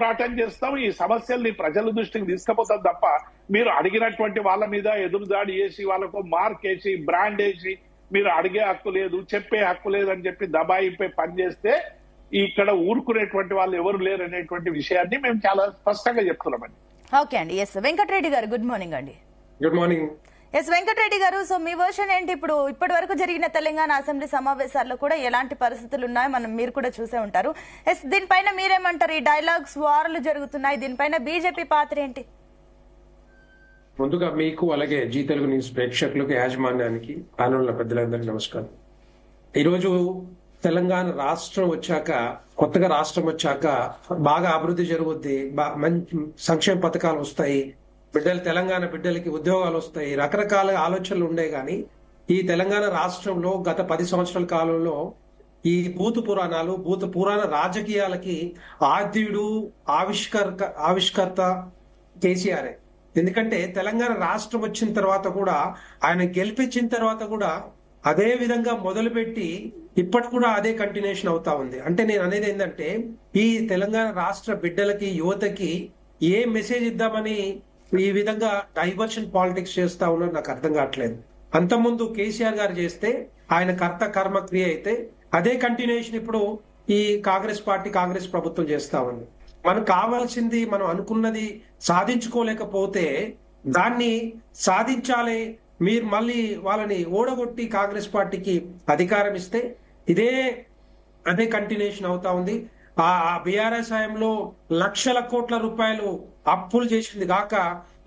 పోరాటం చేస్తాం, ఈ సమస్యల్ని ప్రజల దృష్టికి తీసుకుపోతాం తప్ప మీరు అడిగినటువంటి వాళ్ళ మీద ఎదురుదాడి చేసి వాళ్ళకు మార్క్ వేసి బ్రాండ్ వేసి మీరు అడిగే హక్కు లేదు, చెప్పే హక్కు లేదు అని చెప్పి దబాయింపై పనిచేస్తే ఇక్కడ ఊరుకునేటువంటి వాళ్ళు ఎవరు లేరు అనేటువంటి విషయాన్ని మేము చాలా స్పష్టంగా చెప్తున్నామండి. ఓకే అండి. ఎస్ వెంకటరెడ్డి గారు, గుడ్ మార్నింగ్ అండి. Good morning. ఎస్ వెంకటరెడ్డి గారు, సో మీ వర్షన్ ఏంటి? ఇప్పటి వరకు జరిగిన తెలంగాణ అసెంబ్లీ సమావేశాల్లో కూడా ఎలాంటి పరిస్థితులు ఉన్నాయో మీరు కూడా చూసే ఉంటారు. ఎస్ దీనిపైన మీరేమంటారు? ఈ డైలాగ్స్ వార్లు జరుగుతున్నాయి, దీనిపైన బీజేపీ పాత్ర ఏంటి? ముందుగా మీకు అలాగే జీ తెలుగు న్యూస్ ప్రేక్షకులకు, యాజమాన్యానికి, ప్యానెల్ పెద్దలందరికీ నమస్కారం. ఈరోజు తెలంగాణ రాష్ట్రం వచ్చాక, కొత్తగా రాష్ట్రం వచ్చాక బాగా అభివృద్ధి జరుగుద్ది, మంచి సంక్షేమ పథకాలు వస్తాయి, తెలంగాణ బిడ్డలకి ఉద్యోగాలు వస్తాయి, రకరకాల ఆలోచనలు ఉండే గాని ఈ తెలంగాణ రాష్ట్రంలో గత 10 సంవత్సరాల కాలంలో ఈ భూత పురాణ రాజకీయాలకి ఆద్యుడు ఆవిష్కర్త కేసీఆర్. ఎందుకంటే తెలంగాణ రాష్ట్రం వచ్చిన తర్వాత కూడా, ఆయన గెలిపించిన తర్వాత కూడా అదే విధంగా మొదలుపెట్టి ఇప్పటి కూడా అదే కంటిన్యూషన్ అవుతా ఉంది. అంటే నేను అనేది ఏంటంటే, ఈ తెలంగాణ రాష్ట్ర బిడ్డలకి, యువతకి ఏ మెసేజ్ ఇద్దామని ఈ విధంగా డైవర్షన్ పాలిటిక్స్ చేస్తా ఉన్నారు నాకు అర్థం కావట్లేదు. అంతకుముందు కేసీఆర్ గారు చేస్తే ఆయన కర్త కర్మ క్రియ అయితే అదే కంటిన్యూషన్ ఇప్పుడు ఈ కాంగ్రెస్ ప్రభుత్వం చేస్తా ఉంది. మనకు కావాల్సింది, మనం అనుకున్నది సాధించుకోలేకపోతే దాన్ని సాధించాలి, మీరు మళ్ళీ వాళ్ళని ఓడగొట్టి కాంగ్రెస్ పార్టీకి అధికారం ఇస్తే అదే కంటిన్యూషన్ అవుతా ఉంది. ఆ బీఆర్ఎస్ హయాంలో లక్షల కోట్ల రూపాయలు అప్పులు చేసింది కాక,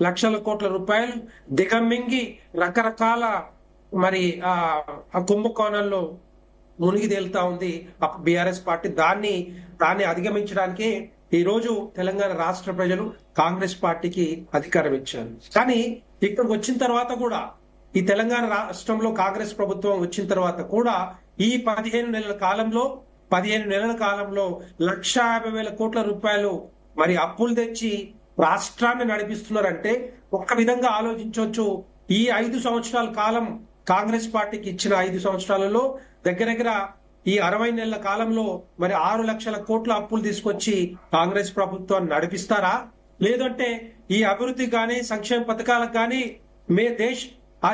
లక్షల కోట్ల రూపాయలు దిగమింగి రకరకాల మరి ఆ కుంభకోణంలో మునిగి తేలుతా ఉంది బీఆర్ఎస్ పార్టీ. దాన్ని అధిగమించడానికి ఈ రోజు తెలంగాణ రాష్ట్ర ప్రజలు కాంగ్రెస్ పార్టీకి అధికారం ఇచ్చారు. కానీ ఇక్కడికి వచ్చిన తర్వాత కూడా, ఈ తెలంగాణ రాష్ట్రంలో కాంగ్రెస్ ప్రభుత్వం వచ్చిన తర్వాత కూడా ఈ 15 నెలల కాలంలో 1,50,000 కోట్ల రూపాయలు మరి అప్పులు తెచ్చి రాష్ట్రాన్ని నడిపిస్తున్నారంటే ఒక్క విధంగా ఆలోచించవచ్చు. ఈ 5 సంవత్సరాల కాలం కాంగ్రెస్ పార్టీకి ఇచ్చిన 5 సంవత్సరాలలో దగ్గర ఈ 60 నెలల కాలంలో మరి 6 లక్షల కోట్ల అప్పులు తీసుకొచ్చి కాంగ్రెస్ ప్రభుత్వాన్ని నడిపిస్తారా? లేదంటే ఈ అభివృద్ధి కానీ, సంక్షేమ పథకాలకు కానీ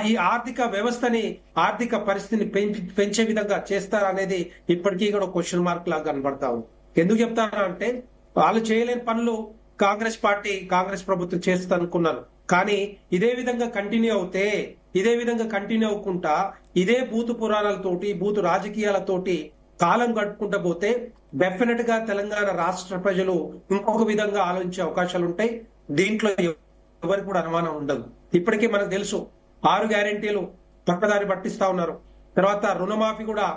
ఈ ఆర్థిక వ్యవస్థని, ఆర్థిక పరిస్థితిని పెంచే విధంగా చేస్తారా అనేది ఇప్పటికీ కూడా క్వశ్చన్ మార్క్ లాగా కనబడతా ఉంది. ఎందుకు చెప్తారా అంటే, వాళ్ళు చేయలేని పనులు కాంగ్రెస్ ప్రభుత్వం చేస్తా అనుకున్నారు. కానీ ఇదే విధంగా కంటిన్యూ అవ్వకుండా ఇదే భూత పురాణాలతోటి, భూత రాజకీయాలతోటి కాలం గడుపుకుంటూ పోతే డెఫినెట్ గా తెలంగాణ రాష్ట్ర ప్రజలు ఇంకొక విధంగా ఆలోచించే అవకాశాలు ఉంటాయి. దీంట్లో ఎవరికి కూడా అనుమానం ఉండదు. ఇప్పటికీ మనకు తెలుసు, 6 గ్యారెంటీలు పక్కదారి పట్టిస్తా ఉన్నారు. తర్వాత రుణమాఫీ కూడా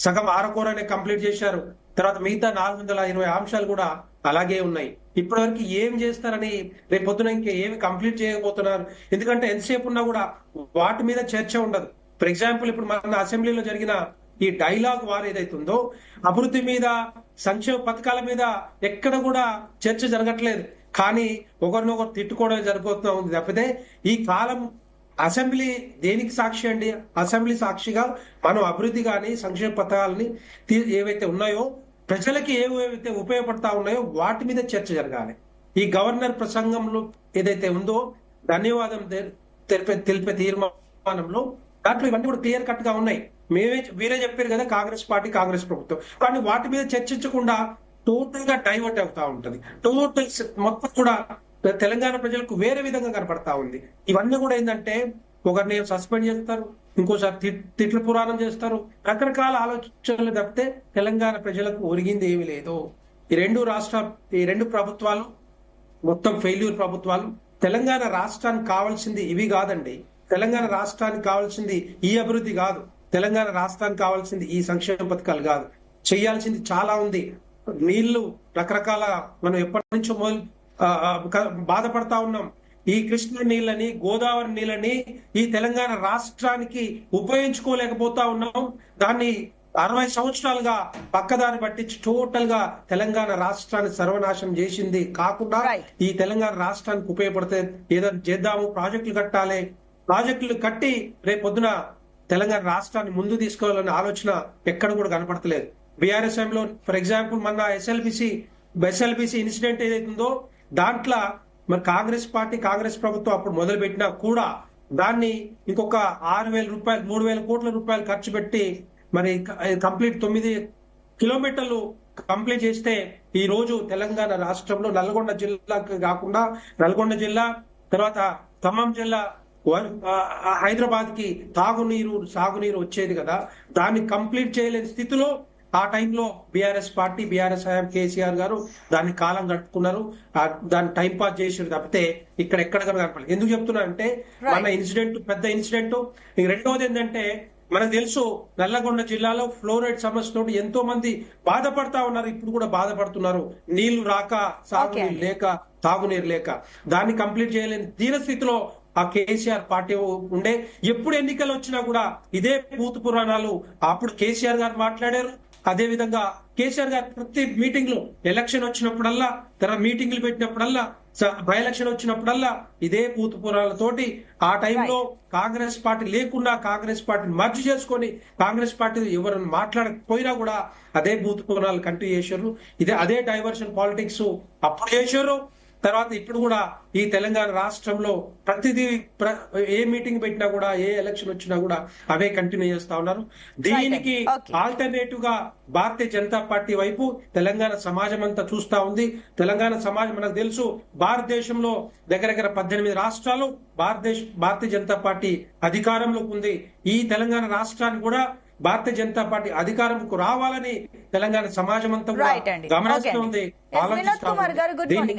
సగం ఆరకోరనే కంప్లీట్ చేశారు. తర్వాత మిగతా 420 అంశాలు కూడా అలాగే ఉన్నాయి. ఇప్పటివరకు ఏం చేస్తారని, రేపు పొద్దున ఇంకా ఏమి కంప్లీట్ చేయకపోతున్నారు. ఎందుకంటే ఎంతసేపు ఉన్నా కూడా వాటి మీద చర్చ ఉండదు. ఫర్ ఎగ్జాంపుల్, ఇప్పుడు మన అసెంబ్లీలో జరిగిన ఈ డైలాగ్ వార్ ఏదైతుందో, అభివృద్ధి మీద, సంక్షేమ పథకాల మీద ఎక్కడ కూడా చర్చ జరగట్లేదు. కానీ ఒకరినొకరు తిట్టుకోవడం జరుగుతూ ఉంది తప్పితే ఈ కాలం అసెంబ్లీ దేనికి సాక్షి అండి? అసెంబ్లీ సాక్షిగా మనం అభివృద్ధి కానీ, సంక్షేమ పథకాలని ఏవైతే ఉన్నాయో, ప్రజలకి ఏవైతే ఉపయోగపడతా ఉన్నాయో వాటి మీద చర్చ జరగాలి. ఈ గవర్నర్ ప్రసంగంలో ఏదైతే ఉందో, ధన్యవాదం తెలిపే తీర్మానంలో దాంట్లో ఇవన్నీ కూడా క్లియర్ కట్ గా ఉన్నాయి. వీరే చెప్పారు కదా, కాంగ్రెస్ ప్రభుత్వం. కానీ వాటి మీద చర్చించకుండా టోటల్ గా డైవర్ట్ అవుతా ఉంటది. టోటల్ మొత్తం కూడా తెలంగాణ ప్రజలకు వేరే విధంగా కనపడతా ఉంది. ఇవన్నీ కూడా ఏంటంటే, ఒకరిని సస్పెండ్ చేస్తారు, ఇంకోసారి తిట్ల పురాణం చేస్తారు, రకరకాల ఆలోచనలు తప్పితే తెలంగాణ ప్రజలకు ఒరిగింది ఏమీ లేదు. ఈ రెండు ప్రభుత్వాలు మొత్తం ఫెయిల్యూర్ ప్రభుత్వాలు. తెలంగాణ రాష్ట్రానికి కావాల్సింది ఇవి కాదండి. తెలంగాణ రాష్ట్రానికి కావాల్సింది ఈ అభివృద్ధి కాదు. తెలంగాణ రాష్ట్రానికి కావాల్సింది ఈ సంక్షేమ పథకాలు కాదు. చేయాల్సింది చాలా ఉంది. నీళ్లు రకరకాల, మనం ఎప్పటి నుంచో బాధపడతా ఉన్నాం. ఈ కృష్ణ నీళ్ళని, గోదావరి నీళ్ళని ఈ తెలంగాణ రాష్ట్రానికి ఉపయోగించుకోలేకపోతా ఉన్నాం. దాన్ని 60 సంవత్సరాలుగా పక్కదారి పట్టించి టోటల్ గా తెలంగాణ రాష్ట్రాన్ని సర్వనాశనం చేసింది కాకుండా, ఈ తెలంగాణ రాష్ట్రానికి ఉపయోగపడితే ఏదైనా చేద్దాము, ప్రాజెక్టులు కట్టి రేపు పొద్దున తెలంగాణ రాష్ట్రాన్ని ముందు తీసుకోవాలనే ఆలోచన ఎక్కడ కూడా కనపడతలేదు. బీఆర్ఎస్ లో ఫర్ ఎగ్జాంపుల్ మన ఎస్ఎల్బిసి ఎస్ఎల్బిసి ఇన్సిడెంట్ ఏదైతుందో దాంట్లో మరి కాంగ్రెస్ ప్రభుత్వం అప్పుడు మొదలు పెట్టినా కూడా దాన్ని ఇంకొక 6,000 రూపాయలు 3,000 కోట్ల రూపాయలు ఖర్చు పెట్టి మరి కంప్లీట్ 9 కిలోమీటర్లు కంప్లీట్ చేస్తే ఈ రోజు తెలంగాణ రాష్ట్రంలో నల్గొండ జిల్లాకు కాకుండా నల్గొండ జిల్లా తర్వాత ఖమ్మం జిల్లా హైదరాబాద్ కి సాగునీరు వచ్చేది కదా, దాన్ని కంప్లీట్ చేయలేని స్థితిలో ఆ టైంలో బీఆర్ఎస్ హయాం కేసీఆర్ గారు దాన్ని కాలం గడుపుకున్నారు, దాన్ని టైం పాస్ చేసారు తప్పితే ఇక్కడ ఎక్కడ కనపడలేదు. ఎందుకు చెప్తున్నా అంటే మన ఇన్సిడెంట్ పెద్ద ఇన్సిడెంట్. రెండవది ఏంటంటే మనకు తెలుసు నల్లగొండ జిల్లాలో ఫ్లోరైడ్ సమస్యతో ఎంతో మంది బాధపడతా ఉన్నారు, ఇప్పుడు కూడా బాధపడుతున్నారు. నీళ్లు రాక, సాగునీరు లేక, తాగునీరు లేక దాన్ని కంప్లీట్ చేయలేని దీన స్థితిలో ఆ కేసీఆర్ పార్టీ ఉండే. ఎప్పుడు ఎన్నికలు వచ్చినా కూడా ఇదే భూత పురాణాలు అప్పుడు కేసీఆర్ గారు మాట్లాడారు. అదే విధంగా కేసీఆర్ గారు ప్రతి మీటింగ్ లో ఎలక్షన్ వచ్చినప్పుడల్లా మీటింగ్లు పెట్టినప్పుడల్లా బై ఎలక్షన్ వచ్చినప్పుడల్లా ఇదే భూత పురాణాలతోటి ఆ టైంలో కాంగ్రెస్ పార్టీ లేకుండా కాంగ్రెస్ పార్టీని మర్జీ చేసుకొని కాంగ్రెస్ పార్టీ ఎవరైనా మాట్లాడకపోయినా కూడా అదే భూత పురాణాలు కంటిన్యూ చేశారు. అదే డైవర్షన్ పాలిటిక్స్ అప్పుడు చేశారు. తర్వాత ఇప్పుడు కూడా ఈ తెలంగాణ రాష్ట్రంలో ప్రతిదీ ఏ మీటింగ్ పెట్టినా కూడా ఏ ఎలక్షన్ వచ్చినా కూడా అవే కంటిన్యూ చేస్తా ఉన్నారు. దీనికి ఆల్టర్నేటివ్ గా భారతీయ జనతా పార్టీ వైపు తెలంగాణ సమాజం అంతా చూస్తా ఉంది. తెలంగాణ సమాజం మనకు తెలుసు, భారతదేశంలో దగ్గర 18 రాష్ట్రాలు భారతీయ జనతా పార్టీ అధికారంలోకి ఉంది. ఈ తెలంగాణ రాష్ట్రాన్ని కూడా భారతీయ జనతా పార్టీ అధికారంకు రావాలని తెలంగాణ సమాజం అంతా కూడా గమనిస్తూ ఉంది, ఆలోచిస్తా ఉంది.